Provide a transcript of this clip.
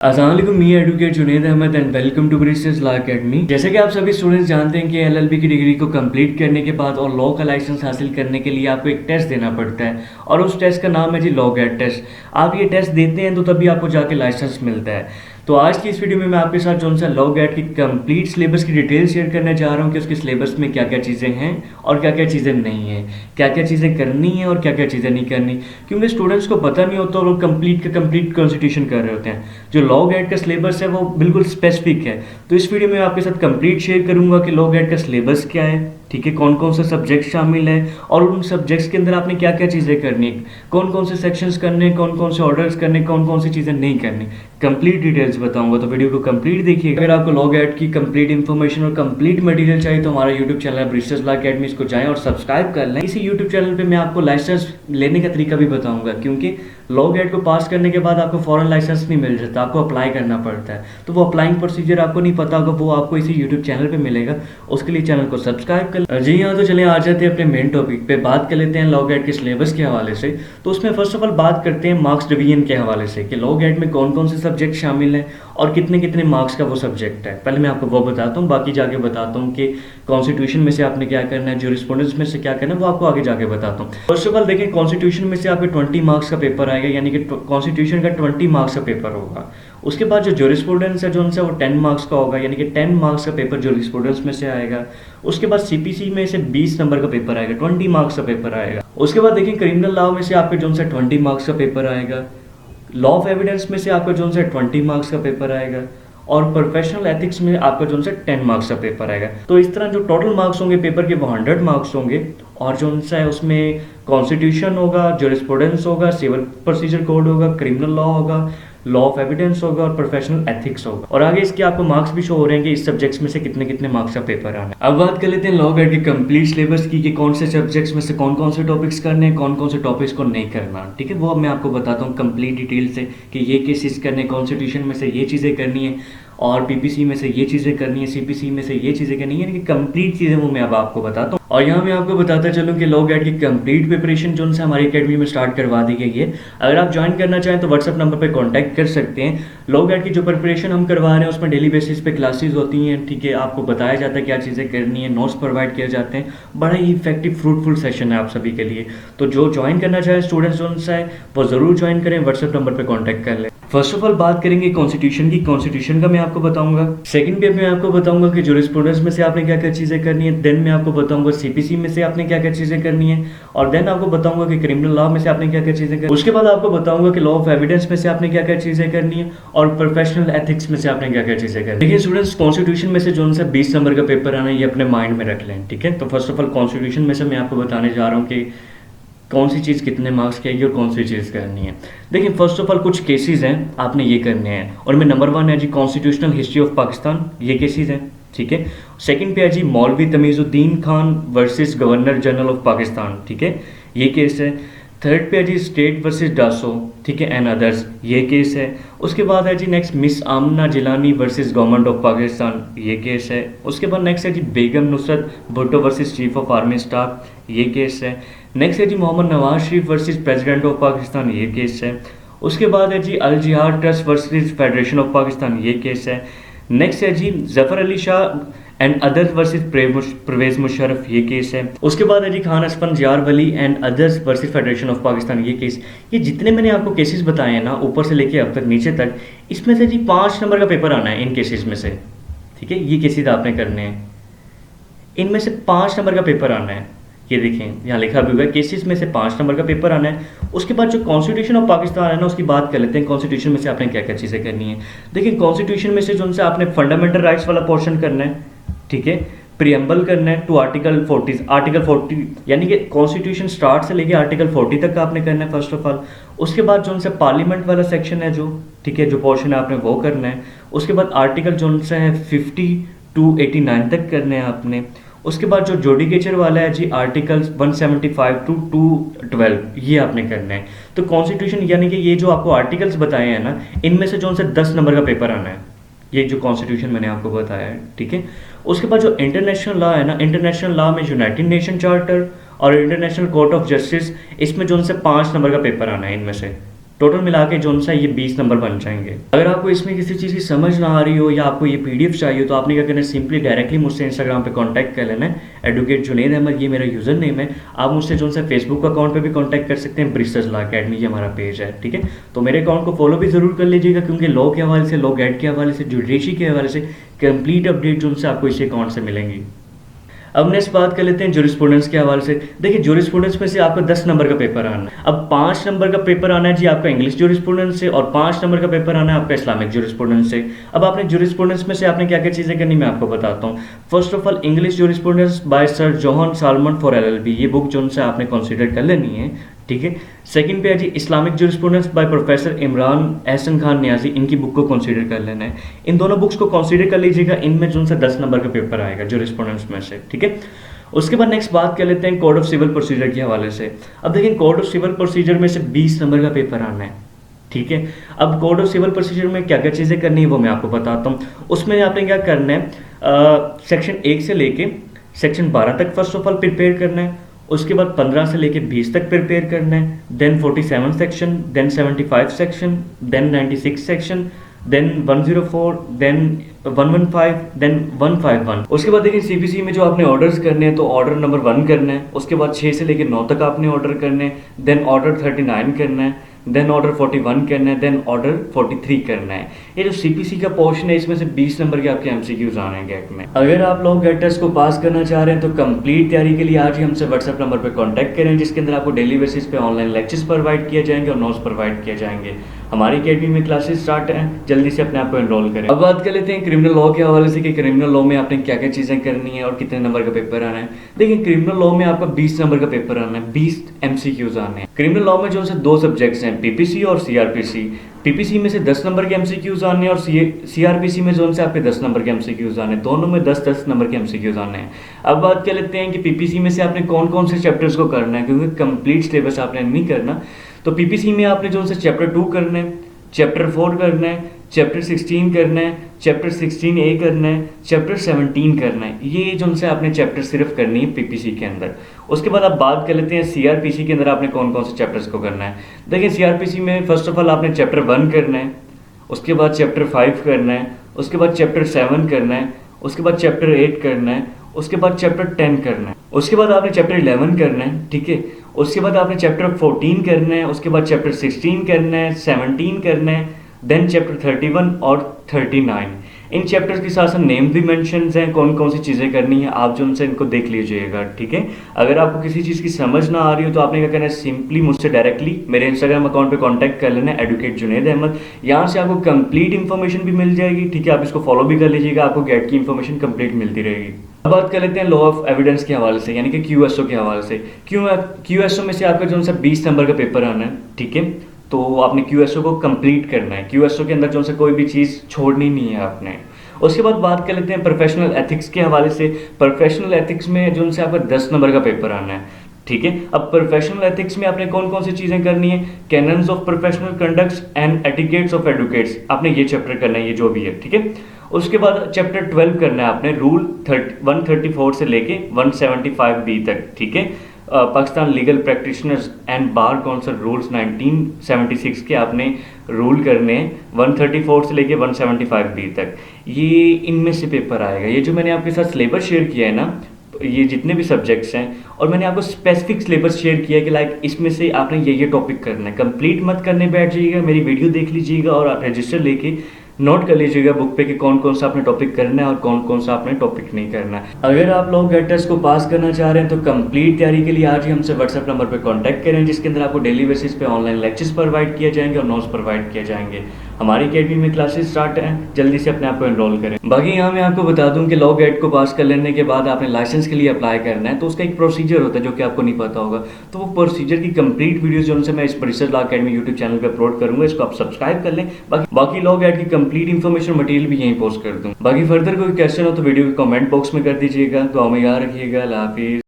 अस्सलाम वालेकुम, मी advocate Junaid Ahmed and welcome to Bristol law academy. जैसे कि आप सभी स्टूडेंट्स जानते हैं कि एलएलबी की डिग्री को कंप्लीट करने के बाद और लॉ का लाइसेंस हासिल करने के लिए आपको एक टेस्ट देना पड़ता है और उस टेस्ट का नाम है जी लॉ गेट टेस्ट। आप ये टेस्ट देते हैं तो तभी आपको जाके लाइसेंस मिलता है। तो आज की इस वीडियो में मैं आपके साथ जो सा लॉ गेट की कंप्लीट सिलेबस की डिटेल शेयर करने जा रहा हूँ कि उसके सिलेबस में क्या क्या चीज़ें हैं और क्या क्या चीज़ें नहीं हैं, क्या क्या चीज़ें करनी है और क्या क्या चीज़ें नहीं करनी, क्योंकि स्टूडेंट्स को पता नहीं होता और वो कंप्लीट का कंप्लीट कॉन्स्टिट्यूशन कर रहे होते हैं। जो लॉ गेट का सिलेबस है वो बिल्कुल स्पेसिफिक है। तो इस वीडियो में मैं आपके साथ कंप्लीट शेयर करूंगा कि लॉ गेट का सिलेबस क्या है, ठीक है, कौन कौन से सब्जेक्ट शामिल है और उन सब्जेक्ट्स के अंदर आपने क्या क्या चीज़ें करनी है, कौन कौन से सेक्शंस करने हैं, कौन कौन से ऑर्डर्स करने, कौन कौन सी चीज़ें नहीं करनी, कंप्लीट डिटेल्स बताऊंगा। तो वीडियो को कंप्लीट देखिए। अगर आपको लॉ गेट की कंप्लीट इन्फॉर्मेशन और कंप्लीट मटेरियल चाहिए तो हमारा YouTube channel Bristol law academy, इसको जाएं और सब्सक्राइब कर लें। इसी यूट्यूब चैनल पर मैं आपको लाइसेंस लेने का तरीका भी बताऊँगा, क्योंकि लॉ गेट को पास करने के बाद आपको फॉरेन लाइसेंस नहीं मिल जाता, आपको अप्लाई करना पड़ता है। तो वो अप्लाइंग प्रोसीजर आपको नहीं पता होगा, वो आपको इसी यूट्यूब चैनल पे मिलेगा। उसके लिए चैनल को सब्सक्राइब कर। जी हाँ, तो चलिए आ जाते हैं अपने मेन टॉपिक पे। बात कर लेते हैं लॉ गेट के सिलेबस के हवाले से। तो उसमें फर्स्ट ऑफ ऑल बात करते हैं मार्क्स डिवीजन के हवाले से कि लॉ गेट में कौन कौन से सब्जेक्ट शामिल हैं और कितने कितने मार्क्स का वो सब्जेक्ट है। पहले मैं आपको वो बताता हूँ, बाकी जाके बताता हूँ कि कॉन्स्टिट्यूशन में से आपने क्या करना है, ज्यूरिस्प्रूडेंस में से क्या करना है, वो आपको आगे जाके बताता हूँ। फर्स्ट ऑफ ऑल देखें, कॉन्स्टिट्यूशन में से आपके 20 मार्क्स का पेपर आएगा, यानी कि कॉन्स्टिट्यूशन का 20 मार्क्स का पेपर होगा। उसके बाद जो ज्यूरिस्प्रूडेंस है जो उनसे वो 10 मार्क्स का होगा, यानी कि 10 मार्क्स का पेपर ज्यूरिस्प्रूडेंस में से आएगा। उसके बाद सीपीसी में से 20 नंबर का पेपर आएगा, 20 मार्क्स का पेपर आएगा। उसके बाद देखिए क्रिमिनल लॉ में से आपके जो सा 20 मार्क्स का पेपर आएगा। लॉ ऑफ एविडेंस में से आपका जो सा 20 मार्क्स का पेपर आएगा और प्रोफेशनल एथिक्स में आपका जो सा 10 मार्क्स का पेपर आएगा। तो इस तरह जो टोटल मार्क्स होंगे पेपर के वो 100 मार्क्स होंगे और जो सा है उसमें कॉन्स्टिट्यूशन होगा, ज्यूरिस्प्रूडेंस होगा, सिविल प्रोसीजर कोड होगा, क्रिमिनल लॉ होगा, लॉ ऑफ एविडेंस होगा और प्रोफेशनल एथिक्स होगा। और आगे इसके आपको मार्क्स भी शो हो रहे हैं कि इस सब्जेक्ट्स में से कितने कितने मार्क्स का पेपर आना है। अब बात कर लेते हैं लॉ गेट के कंप्लीट सिलेबस की कि कौन से सब्जेक्ट्स में से कौन कौन से टॉपिक्स करने हैं, कौन कौन से टॉपिक्स को नहीं करना, ठीक है। वो मैं आपको बताता हूँ कंप्लीट डिटेल से कि ये केसेस करने, कॉन्स्टिट्यूशन में से ये चीज़ें करनी है और पीपीसी में से ये चीज़ें करनी है, सीपीसी में से ये चीज़ें करनी है, यानी कि कंप्लीट चीज़ें वो मैं अब आपको बताता हूँ। और यहाँ मैं आपको बताता चलूँ कि लॉ गेट की कंप्लीट प्रिपरेशन जो है हमारी एकेडमी में स्टार्ट करवा दी गई है। अगर आप ज्वाइन करना चाहें तो व्हाट्सअप नंबर पर कॉन्टैक्ट कर सकते हैं। लॉ गेट की जो प्रिपरेशन हम करवा रहे हैं उसमें डेली बेसिस पे क्लासेस होती हैं, ठीक है। आपको बताया जाता है क्या चीज़ें करनी है, नोट्स प्रोवाइड किए जाते हैं। बड़ा ही इफेक्टिव फ्रूटफुल सेशन है आप सभी के लिए। तो जो ज्वाइन करना चाहे स्टूडेंट्स जो है वो ज़रूर ज्वाइन करें, व्हाट्सअप नंबर पर कॉन्टैक्ट कर लें। फर्स्ट ऑफ ऑल बात करेंगे कॉन्स्टिट्यूशन की। कॉन्स्टिट्यूशन का मैं आपको बताऊंगा। सेकंड पे मैं आपको बताऊंगा कि ज्यूरिस्प्रूडेंस में से आपने क्या क्या चीज़ें करनी है। देन मैं आपको बताऊंगा सीपीसी में से आपने क्या क्या चीज़ें करनी है और देन आपको बताऊंगा कि क्रिमिनल लॉ में से आपने क्या क्या चीज़ें करनी है। उसके बाद आपको बताऊंगा कि लॉ ऑफ एविडेंस में से आपने क्या क्या चीज़ें करनी है और प्रोफेशनल एथिक्स में से आपने क्या क्या चीज़ें करनी है। देखिए स्टूडेंट्स, कॉन्स्टिट्यूशन में से जो सा 20 नंबर का पेपर आना है ये अपने माइंड में रख लें, ठीक है। तो फर्स्ट ऑफ ऑल कॉन्स्टिट्यूशन में से मैं आपको बताने जा रहा हूँ कि कौन सी चीज़ कितने मार्क्स की आएगी और कौन सी चीज़ करनी है। देखिए फर्स्ट ऑफ ऑल कुछ केसेस हैं आपने ये करने हैं और में नंबर 1 है जी कॉन्स्टिट्यूशनल हिस्ट्री ऑफ पाकिस्तान, ये केसेस हैं, ठीक है। सेकंड पे है जी Maulvi Tamizuddin Khan versus governor general of Pakistan, ठीक है, ये केस है। थर्ड पे है जी स्टेट वर्सेस डासो, ठीक है, एंड अदर्स, ये केस है। उसके बाद है जी next miss Amna Jilani versus government of Pakistan, ये केस है। उसके बाद नेक्स्ट है जी Begum Nusrat Bhutto versus chief of army staff, ये केस है। नेक्स्ट है जी Mohammad Nawaz Sharif versus president of Pakistan, ये केस है। उसके बाद है जी Al Jihad trust versus federation of Pakistan, ये केस है। नेक्स्ट है जी Zafar Ali Shah and others versus Pervez Musharraf, ये केस है। उसके बाद है जी Khan Asfandyar Wali and others versus federation of Pakistan, ये केस। ये जितने मैंने आपको केसेस बताए हैं ना ऊपर से लेके अब तक नीचे तक, इसमें से जी 5 नंबर का पेपर आना है इन केसेस में से, ठीक है। ये केसेस आपने करने हैं, इनमें से 5 नंबर का पेपर आना है। ये देखें यहाँ लिखा भी हुआ है केसेस में से 5 नंबर का पेपर आना है। उसके बाद जो कॉन्स्टिट्यूशन ऑफ पाकिस्तान है ना उसकी बात कर लेते हैं। कॉन्स्टिट्यूशन में से आपने क्या क्या चीज़ें करनी है। देखिए कॉन्स्टिट्यूशन में से जो उनसे आपने फंडामेंटल राइट्स वाला पोर्शन करना है, ठीक है, प्रियम्बल करना है टू आर्टिकल 40 यानी कि कॉन्स्टिट्यूशन स्टार्ट से लेके आर्टिकल 40 तक का आपने करना है फर्स्ट ऑफ ऑल। उसके बाद जो उनसे पार्लियामेंट वाला सेक्शन है जो, ठीक है, जो पोर्शन है आपने वो करना है। उसके बाद आर्टिकल जो उनसे है 50 टू 89 तक करने हैं आपने। उसके बाद जो जोडिकेचर वाला है जी आर्टिकल्स 175 टू 212, ये आपने करना है। तो कॉन्स्टिट्यूशन यानी कि ये जो आपको आर्टिकल्स बताए हैं ना इनमें से जो उनसे 10 नंबर का पेपर आना है, ये जो कॉन्स्टिट्यूशन मैंने आपको बताया है, ठीक है। उसके बाद जो इंटरनेशनल लॉ है ना, इंटरनेशनल लॉ में यूनाइटेड नेशन चार्टर और इंटरनेशनल कोर्ट ऑफ जस्टिस, इसमें जो उनसे 5 नंबर का पेपर आना है इनमें से, टोटल मिला के जो सा ये 20 नंबर बन जाएंगे। अगर आपको इसमें किसी चीज़ की समझ ना आ रही हो या आपको ये पीडीएफ चाहिए तो आपने क्या करना है, सिंपली डायरेक्टली मुझसे इंस्टाग्राम पे कांटेक्ट कर लेना है। एडवोकेट जुनैद अहमद ये मेरा यूज़र नेम है। आप मुझसे जो सा फेसबुक अकाउंट पे भी कांटेक्ट कर सकते हैं, ब्रिस्टर्स लॉ अकेडमी ये हमारा पेज है, ठीक है। तो मेरे अकाउंट को फॉलो भी ज़रूर कर लीजिएगा, क्योंकि लॉ के हवाले से, लॉ गाइड के हवाले से, जुडिशरी के हवाले से कंप्लीट अपडेट जो उनसे आपको इसी अकाउंट से मिलेंगी। अब नेक्स्ट बात कर लेते हैं ज्यूरिस्प्रूडेंस के हवाले से। देखिए ज्यूरिस्प्रूडेंस में से आपका 10 नंबर का पेपर आना है। अब 5 नंबर का पेपर आना है जी आपका इंग्लिश ज्यूरिस्प्रूडेंस से, और 5 नंबर का पेपर आना है आपका इस्लामिक ज्यूरिस्प्रूडेंस से। अब आपने ज्यूरिस्प्रूडेंस में से आपने क्या क्या चीज़ें करनी मैं आपको बताता हूँ। First of all English jurisprudence by sir John Salmond for LLB, ये बुक जो उनसे आपने कंसीडर कर लेनी है, ठीक है। सेकंड पे है जी Islamic jurisprudence by professor Imran Ahsan Khan Niazi, इनकी बुक को कंसीडर कर लेना है। इन दोनों बुक्स को कंसीडर कर लीजिएगा, इनमें जो 10 नंबर का पेपर आएगा ज्यूरिस्प्रूडेंस में से, ठीक है। उसके बाद नेक्स्ट बात कर लेते हैं कोड ऑफ सिविल प्रोसीजर के हवाले से। अब देखिए कोड ऑफ सिविल प्रोसीजर में से 20 नंबर का पेपर आना है, ठीक है। अब कोड ऑफ सिविल प्रोसीजर में क्या क्या चीज़ें करनी है वो मैं आपको बताता हूँ। उसमें आपने क्या करना है, सेक्शन 1 से लेके सेक्शन 12 तक फर्स्ट ऑफ ऑल प्रिपेयर करना है। उसके बाद 15 से लेके 20 तक प्रिपेयर करना है। Then 47 section, then 75 section, then 96 section, then 104, then 115, then 151। उसके बाद देखिए CPC में जो आपने ऑर्डर्स करने हैं तो ऑर्डर नंबर 1 करना है। उसके बाद 6 से लेकर 9 तक आपने ऑर्डर करने हैं। देन ऑर्डर 39 करना है, देन ऑर्डर 41 करना है, देन ऑर्डर 43 करना है। ये जो CPC का पोर्शन है इसमें से 20 नंबर के आपके MCQs आने हैं गेट में। अगर आप लोग गेट टेस्ट को पास करना चाह रहे हैं तो कंप्लीट तैयारी के लिए आज ही हमसे व्हाट्सएप नंबर पर कॉन्टैक्ट करें, जिसके अंदर आपको डेली बेसिस पे ऑनलाइन लेक्चर्स प्रोवाइड किए जाएंगे और नोट्स प्रोवाइड किए जाएंगे। हमारी अकेडमी में क्लासेस स्टार्ट हैं, जल्दी से अपने आप को एनरोल करें। अब बात कर लेते हैं क्रिमिनल लॉ के हवाले से कि क्रिमिनल लॉ में आपने क्या क्या चीज़ें करनी है और कितने नंबर का पेपर आना है। देखिए क्रिमिनल लॉ में आपका 20 नंबर का पेपर आना है, 20 MCQs आने हैं। क्रिमिनल लॉ में जो है 2 सब्जेक्ट्स हैं, PPC और CRPC। PPC में से 10 नंबर के MCQs आने हैं और CRPC में जो से आपके 10 नंबर के MCQs आने हैं। दोनों में 10-10 नंबर के MCQs आने हैं। अब बात कर लेते हैं कि PPC में से आपने कौन कौन से चैप्टर्स को करना है, क्योंकि कंप्लीट सिलेबस आपने नहीं करना। तो PPC में आपने जो से चैप्टर 2 करना है, चैप्टर 4 करना है, चैप्टर 16 करना है, चैप्टर 16A करना है, चैप्टर 17 करना है। ये जो उनसे आपने चैप्टर सिर्फ करनी है PPC के अंदर। उसके बाद आप बात कर लेते हैं CRPC के अंदर आपने कौन कौन से चैप्टर्स को करना है। देखिए CRPC में फर्स्ट ऑफ ऑल आपने चैप्टर 1 करना है, उसके बाद चैप्टर 5 करना है, उसके बाद चैप्टर 7 करना है, उसके बाद चैप्टर 8 करना है, उसके बाद चैप्टर 10 करना है, उसके बाद आपने चैप्टर 11 करना है, ठीक है। उसके बाद आपने चैप्टर 14 करना है, उसके बाद चैप्टर 16 करना है, 17 करना है, देन चैप्टर 31 और 39। इन चैप्टर्स के साथ साथ नेम भी मेंशन्स हैं, कौन कौन सी चीज़ें करनी है, आप जो उनसे इनको देख लीजिएगा, ठीक है। अगर आपको किसी चीज़ की समझ ना आ रही हो तो आपने क्या करना है, सिंपली मुझसे डायरेक्टली मेरे इंस्टाग्राम अकाउंट पे कांटेक्ट कर लेना है, एडवोकेट जुनैद अहमद। यहाँ से आपको कंप्लीट इन्फॉर्मेशन भी मिल जाएगी, ठीक है। आप इसको फॉलो भी कर लीजिएगा, आपको गेट की इन्फॉर्मेशन कंप्लीट मिलती रहेगी। अब बात कर लेते हैं लॉ ऑफ एविडेंस के हवाले से, यानी कि QSO के हवाले से। QSO में से आपका जो सा 20 नंबर का पेपर आना है, ठीक है। तो आपने QSO को कंप्लीट करना है। QSO के अंदर जो सा कोई भी चीज़ छोड़नी नहीं है आपने। उसके बाद बात कर लेते हैं प्रोफेशनल एथिक्स के हवाले से। प्रोफेशनल एथिक्स में जो उनसे आपका 10 नंबर का पेपर आना है, ठीक है। अब प्रोफेशनल एथिक्स में आपने कौन कौन सी चीज़ें करनी है, cannons of professional conducts and etiquettes of advocates, आपने ये चैप्टर करना है, ये जो भी है, ठीक है। उसके बाद चैप्टर 12 करना है आपने, रूल 134 से लेके 175B तक, ठीक है। Pakistan legal practitioners and bar council rules 1976 के आपने रूल करने हैं 134 से लेके 175B तक। ये इनमें से पेपर आएगा। ये जो मैंने आपके साथ सिलेबस शेयर किया है ना, ये जितने भी सब्जेक्ट्स हैं, और मैंने आपको स्पेसिफिक सिलेबस शेयर किया है कि लाइक इसमें से आपने ये टॉपिक करना है। कंप्लीट मत करने बैठ जाइएगा, मेरी वीडियो देख लीजिएगा और आप रजिस्टर लेके नोट कर लीजिएगा बुक पे कि कौन कौन सा आपने टॉपिक करना है और कौन कौन सा आपने टॉपिक नहीं करना है। अगर आप लोग गेट टेस्ट को पास करना चाह रहे हैं तो कंप्लीट तैयारी के लिए आज ही हमसे व्हाट्सएप नंबर पे कांटेक्ट करें, जिसके अंदर आपको डेली बेसिस पे ऑनलाइन लेक्चर्स प्रोवाइड किए जाएंगे और नोट्स प्रोवाइड किए जाएंगे। हमारी अकेडमी में क्लासेस स्टार्ट हैं, जल्दी से अपने आप को एनरोल करें। बाकी यहाँ मैं आपको बता दूं कि लॉ गेट को पास कर लेने के बाद आपने लाइसेंस के लिए अप्लाई करना है, तो उसका एक प्रोसीजर होता है जो कि आपको नहीं पता होगा। तो वो प्रोसीजर की कंप्लीट वीडियो जो उनसे मैं इस ब्रिस्टर्स लॉ अकेडमी यूट्यूब चैनल पर अपलोड करूंगा, इसको आप सब्सक्राइब कर लें। बाकी लॉ गेट की कंप्लीट इन्फॉर्मेशन मटेरियल भी यहीं पोस्ट कर दूँ। बाकी फर्दर कोई क्वेश्चन हो तो वीडियो के कमेंट बॉक्स में कर दीजिएगा। तो हमें याद रखिएगा। अल्लाह हाफिज़।